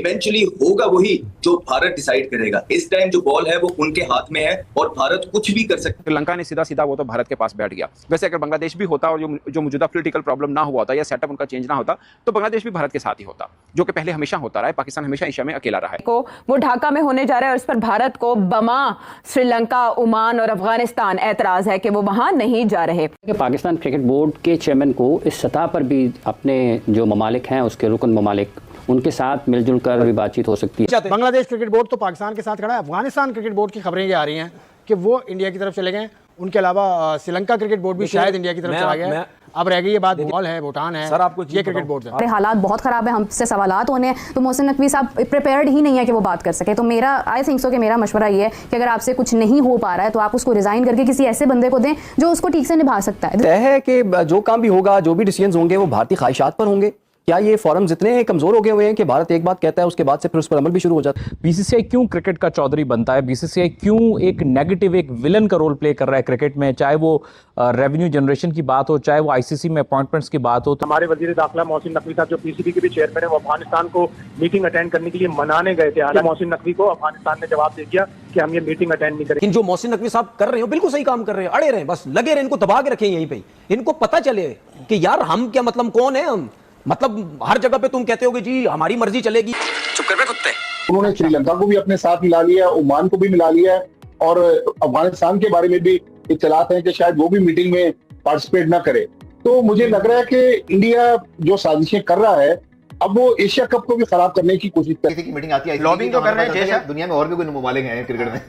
Eventually होगा वही जो भारत डिसाइड करेगा। इस टाइम जो बॉल है वो उनके हाथ में है और भारत कुछ भी कर सकता है। श्रीलंका ने सीधा सीधा वो तो भारत के पास बैठ गया। वैसे अगर बांग्लादेश भी होता और जो मौजूदा पॉलिटिकल प्रॉब्लम ना हुआ होता या सेटअप उनका चेंज ना होता तो बांग्लादेश भी भारत के साथ ही होता, जो कि पहले हमेशा होता रहा है। पाकिस्तान हमेशा एशिया में अकेला रहा है। को वो ढाका में होने जा रहा है और इस पर भारत को बमा श्रीलंका, ओमान और अफगानिस्तान एतराज है कि वो वहां नहीं जा रहे। पाकिस्तान क्रिकेट बोर्ड के चेयरमैन को इस सतह पर भी अपने जो ममालिक हैं उसके रुकन ममालिक उनके साथ मिलजुल कर भी बातचीत हो सकती है। बांग्लादेश क्रिकेट बोर्ड तो पाकिस्तान के साथ खड़ा है। अफगानिस्तान क्रिकेट बोर्ड की खबरें ये आ रही हैं कि वो इंडिया की तरफ चले गए। उनके अलावा श्रीलंका क्रिकेट बोर्ड भी शायद इंडिया की तरफ चला गया। अब रह गई ये बात, नेपाल है, भूटान है, सर आपको ये क्रिकेट बोर्ड है। हालात बहुत खराब है, हमसे सवालात होने हैं तो मोहसिन नकवी साहब प्रिपेयर्ड ही नहीं है कि वो बात कर सके। तो मेरा आई थिंक सो कि मेरा मशवरा ये है कि अगर आपसे कुछ नहीं हो पा रहा है तो आप उसको रिजाइन करके किसी ऐसे बंदे को दें जो उसको ठीक से निभा सकता है। तय है कि जो काम भी होगा, जो भी डिसीजन होंगे वो भारतीय ख्वाहिशात पर होंगे। क्या ये फोरम्स इतने कमजोर हो गए हुए हैं कि भारत एक बात कहता है उसके बाद से फिर उस पर अमल भी शुरू हो जाता है? बीसीसीआई क्यों क्रिकेट का चौधरी बनता है? बीसीसीआई क्यों एक नेगेटिव, एक विलन का रोल प्ले कर रहा है क्रिकेट में? चाहे वो रेवेन्यू जनरेशन की बात हो, चाहे वो आईसीसी में अपॉइंटमेंट्स की बात हो। तो हमारे वजीर दाखिला मोहसिन नकवी साहब जो पीसीबी के भी चेयरमैन है, वो अफगानिस्तान को मीटिंग अटेंड करने के लिए मनाने गए थे। हालांकि मोहसिन नकवी को अफगानिस्तान ने जवाब दे दिया कि हम ये मीटिंग अटेंड नहीं करेंगे। जो मोहसिन नकवी साहब कर रहे हो बिल्कुल सही काम कर रहे हैं, अड़े रहे, बस लगे रहे, इनको दबा के रखें यहीं पे। इनको पता चले कि यार हम क्या, मतलब कौन है हम, मतलब हर जगह पे तुम कहते हो कि जी हमारी मर्जी चलेगी। चुप कर बे कुत्ते। उन्होंने श्रीलंका को भी अपने साथ मिला लिया, ओमान को भी मिला लिया है और अफगानिस्तान के बारे में भी इत्तलात हैं कि शायद वो भी मीटिंग में पार्टिसिपेट ना करे। तो मुझे लग रहा है कि इंडिया जो साजिशें कर रहा है अब वो एशिया कप को भी खराब करने की कोशिश कर रही है। मीटिंग आती है, लॉबिंग तो कर रहे हैं। दुनिया में और भी कोई ममालिक हैं क्रिकेट में।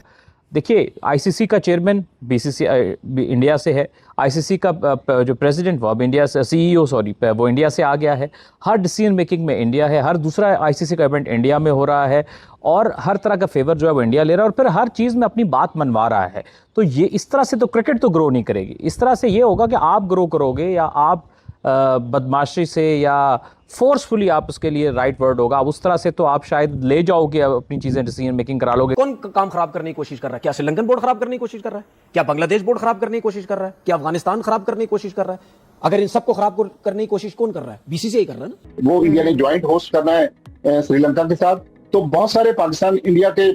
देखिए, आईसीसी का चेयरमैन बीसीसीआई इंडिया से है, आईसीसी का जो प्रेसिडेंट वो अब इंडिया से, सीईओ सॉरी वो इंडिया से आ गया है, हर डिसीजन मेकिंग में इंडिया है, हर दूसरा आईसीसी का इवेंट इंडिया में हो रहा है और हर तरह का फेवर जो है वो इंडिया ले रहा है और फिर हर चीज़ में अपनी बात मनवा रहा है। तो ये इस तरह से तो क्रिकेट तो ग्रो नहीं करेगी। इस तरह से ये होगा कि आप ग्रो करोगे या आप बदमाशी से या फोर्सफुली, आप उसके लिए राइट वर्ड होगा, उस तरह से तो आप शायद ले जाओगे अपनी चीजें, डिसीजन मेकिंग करा लोगे। कौन काम खराब करने की कोशिश कर रहा है? क्या श्रीलंकन बोर्ड खराब करने की कोशिश कर रहा है? क्या बांग्लादेश बोर्ड खराब करने की कोशिश कर रहा है? क्या अफगानिस्तान खराब करने की कोशिश कर रहा है? अगर इन सबको खराब करने की कोशिश कौन कर रहा है? बीसीसीआई कर रहा है ना। वो इंडिया ने ज्वाइंट होस्ट करना है श्रीलंका के साथ। तो बहुत सारे पाकिस्तान इंडिया के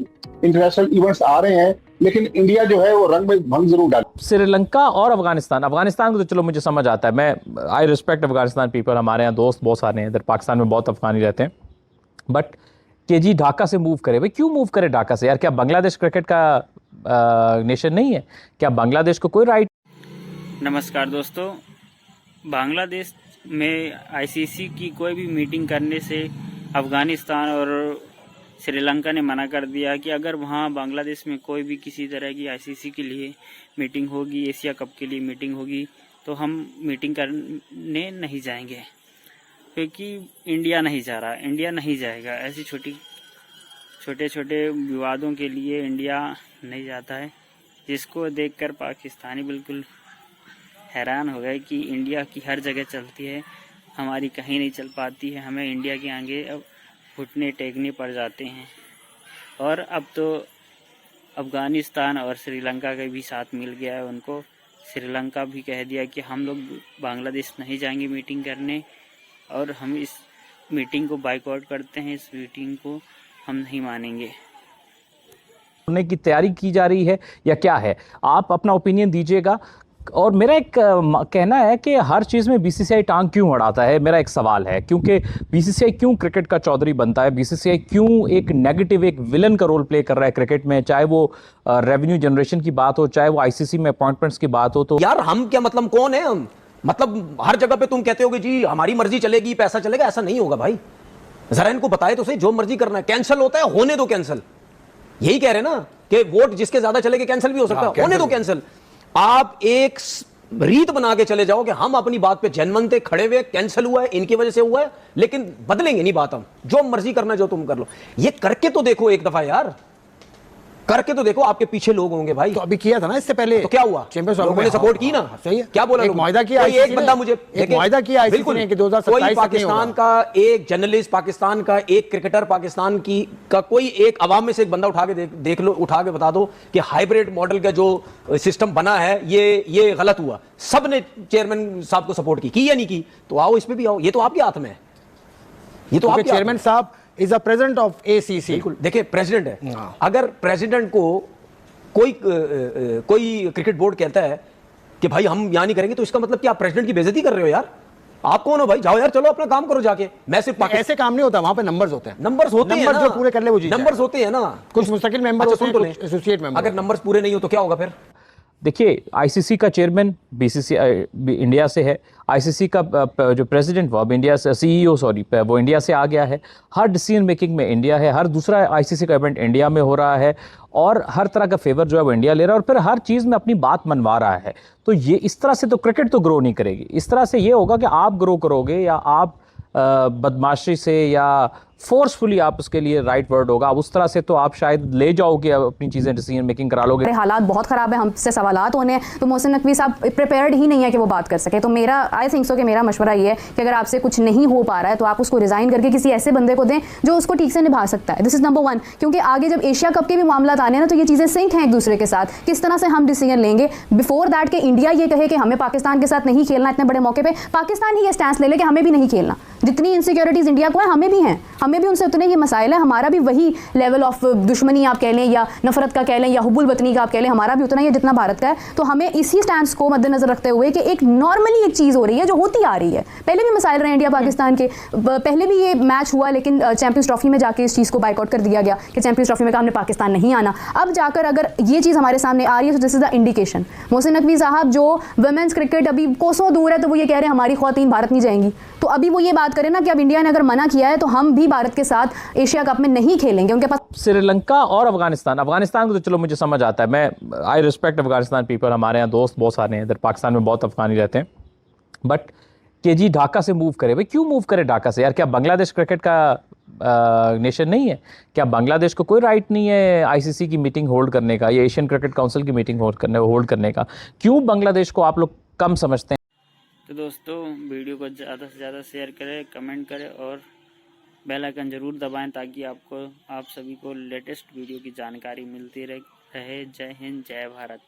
इंटरनेशनल इवेंट्स आ रहे हैं, लेकिन इंडिया जो है वो रंग में भंग जरूर डाले। श्रीलंका और अफगानिस्तान को तो चलो मुझे समझ आता है, मैं आई रिस्पेक्ट अफगानिस्तान पीपल, हमारे यहाँ दोस्त बहुत सारे हैं इधर, पाकिस्तान में बहुत अफगानी रहते हैं। बट के जी ढाका से मूव करे, भाई क्यों मूव करे ढाका से यार? क्या बांग्लादेश क्रिकेट का नेशन नहीं है? क्या बांग्लादेश को कोई राइट? नमस्कार दोस्तों, बांग्लादेश में आईसीसी की कोई भी मीटिंग करने से अफगानिस्तान और श्रीलंका ने मना कर दिया कि अगर वहाँ बांग्लादेश में कोई भी किसी तरह की आईसीसी के लिए मीटिंग होगी, एशिया कप के लिए मीटिंग होगी, तो हम मीटिंग करने नहीं जाएंगे, क्योंकि इंडिया नहीं जा रहा, इंडिया नहीं जाएगा। ऐसी छोटे छोटे विवादों के लिए इंडिया नहीं जाता है, जिसको देखकर पाकिस्तानी बिल्कुल हैरान हो गए कि इंडिया की हर जगह चलती है, हमारी कहीं नहीं चल पाती है, हमें इंडिया के आगे अब घुटने टेकने पड़ जाते हैं। और अब तो अफ़गानिस्तान और श्रीलंका का भी साथ मिल गया है उनको। श्रीलंका भी कह दिया कि हम लोग बांग्लादेश नहीं जाएंगे मीटिंग करने और हम इस मीटिंग को बाइकआउट करते हैं, इस मीटिंग को हम नहीं मानेंगे। होने की तैयारी की जा रही है या क्या है? आप अपना ओपिनियन दीजिएगा। और मेरा एक कहना है कि हर चीज़ में बीसीसीआई टांग क्यों अड़ाता है, मेरा एक सवाल है। क्योंकि बीसीसीआई क्यों क्रिकेट का चौधरी बनता है? बीसीसीआई क्यों एक नेगेटिव, एक विलन का रोल प्ले कर रहा है क्रिकेट में? चाहे वो रेवेन्यू जनरेशन की बात हो, चाहे वो आईसीसी में अपॉइंटमेंट्स की बात हो। तो यार हम क्या, मतलब कौन है हम, मतलब हर जगह पे तुम कहते हो कि जी हमारी मर्जी चलेगी, पैसा चलेगा। ऐसा नहीं होगा भाई, जरा इनको बताए तो सही। जो मर्जी करना है कैंसिल होता है, होने दो कैंसिल। यही कह रहे ना कि वोट जिसके ज्यादा चलेगा कैंसिल भी हो सकता है, होने दो कैंसिल। आप एक रीत बना के चले जाओ कि हम अपनी बात पे जनमन थे, खड़े हुए, कैंसिल हुआ है, इनकी वजह से हुआ है, लेकिन बदलेंगे नहीं बात। हम जो मर्जी करना है जो तुम कर लो। ये करके तो देखो एक दफा यार, करके तो देखो, आपके पीछे लोग होंगे भाई। तो अभी किया था ना इससे पहले, तो क्या हुआ? लोगों ने सपोर्ट की ना। सही है, क्या बोला? एक मुआहदा किया, एक बंदा मुझे एक मुआहदा किया बिल्कुल कि 2027 पाकिस्तान का एक जर्नलिस्ट, पाकिस्तान का एक क्रिकेटर, पाकिस्तान की का कोई एक अवाम में से एक बंदा उठा के देख लो, उठा के बता दो कि हाइब्रिड मॉडल का जो सिस्टम बना है ये गलत हुआ। सब ने चेयरमैन साहब को सपोर्ट की या नहीं की? तो आओ इस पे भी आओ, ये तो आपके हाथ में है। ये तो आपके चेयरमैन साहब is the president of ACC। बिल्कुल, देखिए प्रेसिडेंट है, अगर प्रेसिडेंट को कोई क्रिकेट बोर्ड कहता है कि भाई हम यहां नहीं करेंगे, तो इसका मतलब कि आप प्रेसिडेंट की बेइज्जती कर रहे हो यार। आप कौन हो भाई? जाओ यार, चलो अपना काम करो जाके। मैं सिर्फ ऐसे काम नहीं होता, वहां पे नंबर्स होते हैं। नंबर्स होते हैं ना, जो पूरे कर ले वो जीत जाए। नंबर्स होते हैं ना, कुछ मुस्तकिल मेंबर होते हैं, कुछ एसोसिएट मेंबर। अगर नंबर्स पूरे नहीं हो तो क्या होगा फिर? देखिए, आईसीसी का चेयरमैन बीसीसीआई इंडिया से है, आईसीसी का जो प्रेसिडेंट वो अब इंडिया से CEO वो इंडिया से आ गया है। हर डिसीजन मेकिंग में इंडिया है, हर दूसरा आईसीसी का इवेंट इंडिया में हो रहा है और हर तरह का फेवर जो है वो इंडिया ले रहा है और फिर हर चीज़ में अपनी बात मनवा रहा है। तो ये इस तरह से तो क्रिकेट तो ग्रो नहीं करेगी। इस तरह से ये होगा कि आप ग्रो करोगे या आप बदमाशी से या फोर्सफुली, आप उसके लिए राइट वर्ड होगा, उस तरह से तो आप शायद ले जाओगे अपनी चीज़ें, डिसीजन मेकिंग करा लोगे। हालात बहुत ख़राब है, हमसे सवालात होने हैं, तो मोहसिन नकवी साहब प्रिपेयर्ड ही नहीं है कि वो बात कर सके। तो मेरा आई थिंक सो कि मेरा मशवरा ये है कि अगर आपसे कुछ नहीं हो पा रहा है तो आप उसको रिज़ाइन करके किसी ऐसे बंदे को दें जो उसको ठीक से निभा सकता है। दिस इज़ नंबर 1, क्योंकि आगे जब एशिया कप के भी मामला आने हैं ना, तो ये चीज़ें सिंक हैं एक दूसरे के साथ। किस तरह से हम डिसीजन लेंगे बिफोर दैट कि इंडिया ये कहे कि हमें पाकिस्तान के साथ नहीं खेलना, इतने बड़े मौके पर पाकिस्तान ही ये स्टैंस ले ले कि हमें भी नहीं खेलना। जितनी इनसिक्योरिटीज़ इंडिया को है, हमें भी हैं, हमें भी उनसे उतने ही मसाइल है, हमारा भी वही लेवल ऑफ दुश्मनी आप कह लें या नफरत का कह लें या हुब्बुल वतनी का आप कह लें, हमारा भी उतना ही है जितना भारत का है। तो हमें इसी स्टैंड को मद्देनजर रखते हुए कि एक नॉर्मली एक चीज़ हो रही है जो होती आ रही है, पहले भी मसाइल रहे इंडिया पाकिस्तान के, पहले भी ये मैच हुआ लेकिन चैंपियंस ट्रॉफी में जाके इस चीज़ को बाइकआउट कर दिया गया कि चैंपियंस ट्रॉफी में हमने पाकिस्तान नहीं आना। अब जाकर अगर ये चीज़ हमारे सामने आ रही है तो this is the indication. Mohsin Naqvi साहब जो वुमेन्स क्रिकेट अभी कोसों दूर है, तो वो ये कह रहे हैं हमारी ख्वातीन भारत नहीं जाएंगी, तो अभी वो ये बात करें ना कि अब इंडिया ने अगर मना किया है तो हम भी भारत के साथ एशिया कप में नहीं खेलेंगे। उनके पास श्रीलंका और अफगानिस्तान को तो चलो मुझे समझ आता है, मैं आई रिस्पेक्ट अफगानिस्तान पीपल, हमारे यहाँ दोस्त बहुत सारे हैं इधर, पाकिस्तान में बहुत अफगानी रहते हैं, बट केजी ढाका से मूव करे, भाई क्यों मूव करे ढाका से यार? क्या बांग्लादेश क्रिकेट का नेशन नहीं है? क्या बांग्लादेश को कोई राइट नहीं है आईसीसी की मीटिंग होल्ड करने का या एशियन क्रिकेट काउंसिल की मीटिंग होल्ड करने का? क्यों बांग्लादेश को आप लोग कम समझते हैं? तो दोस्तों, वीडियो को ज़्यादा से ज़्यादा शेयर करें, कमेंट करें और बेल आइकन ज़रूर दबाएं ताकि आप सभी को लेटेस्ट वीडियो की जानकारी मिलती रहे। जय हिंद, जय भारत।